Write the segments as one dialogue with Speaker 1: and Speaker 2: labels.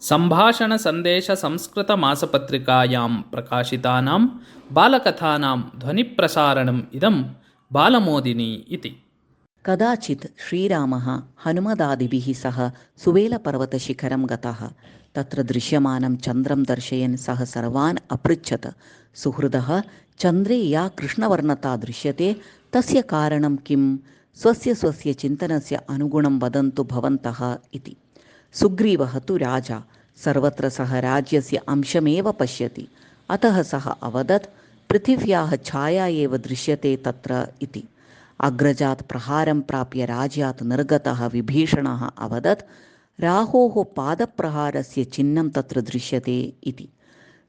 Speaker 1: सम्भाषणसन्देशसंस्कृतमासपत्रिकायां प्रकाशितानां बालकथानां ध्वनिप्रसारणम् इदं बालमोदिनी इति।
Speaker 2: कदाचित् श्रीरामः हनुमदादिभिः सह सुवेलपर्वतशिखरं गतः। तत्र दृश्यमानं चन्द्रं दर्शयन् सः सर्वान् अपृच्छत्, सुहृदः, चन्द्रे या कृष्णवर्णता दृश्यते तस्य कारणं किं? स्वस्य चिन्तनस्य अनुगुणं वदन्तु भवन्तः इति। सुग्रीवः तु राजा, सर्वत्र सः राज्यस्य अंशमेव पश्यति, अतः सः अवदत्, पृथिव्याः छाया एव दृश्यते तत्र इति। अग्रजात् प्रहारं प्राप्य राज्यात् निर्गतः विभीषणः अवदत्, राहोः पादप्रहारस्य चिह्नं तत्र दृश्यते इति।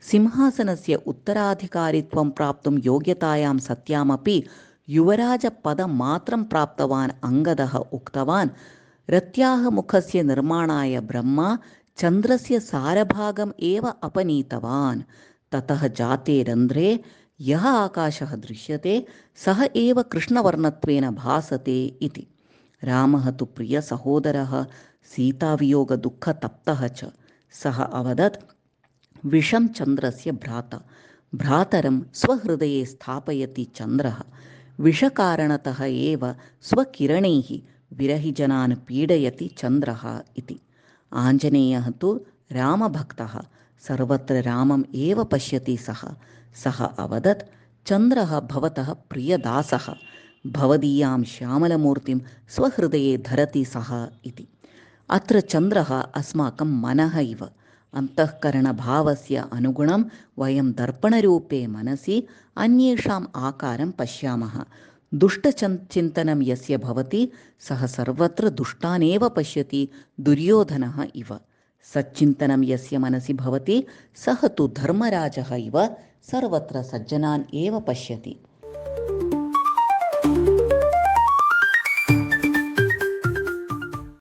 Speaker 2: सिंहासनस्य उत्तराधिकारित्वं प्राप्तुं योग्यतायां सत्यामपि युवराजपदमात्रं प्राप्तवान् अङ्गदः उक्तवान्, रत्याः मुखस्य निर्माणाय ब्रह्मा चन्द्रस्य सारभागम् एव अपनीतवान्। ततः जाते रन्ध्रे यः आकाशः दृश्यते सः एव कृष्णवर्णत्वेन भासते इति। रामः तु प्रियसहोदरः, सीतावियोगदुःखतप्तः च। सः अवदत्, विषं चन्द्रस्य भ्राता, भ्रातरं स्वहृदये स्थापयति चन्द्रः, विषकारणतः एव स्वकिरणैः विरहिजनान् पीडयति चन्द्रः इति। आञ्जनेयः तु रामभक्तः, सर्वत्र रामम् एव पश्यति सः अवदत्, चन्द्रः भवतः प्रियदासः, भवदीयां श्यामलमूर्तिं स्वहृदये धरति सः इति। अत्र चन्द्रः अस्माकं मनः इव। अन्तःकरणभावस्य अनुगुणं वयं दर्पणरूपे मनसि अन्येषाम् आकारं पश्यामः। दुष्टचिन्तनं यस्य भवति सः सर्वत्र दुष्टानेव पश्यति, दुर्योधनः इव। सच्चिन्तनं यस्य मनसि भवति सः तु धर्मराजः इव सर्वत्र सज्जनान् एव पश्यति।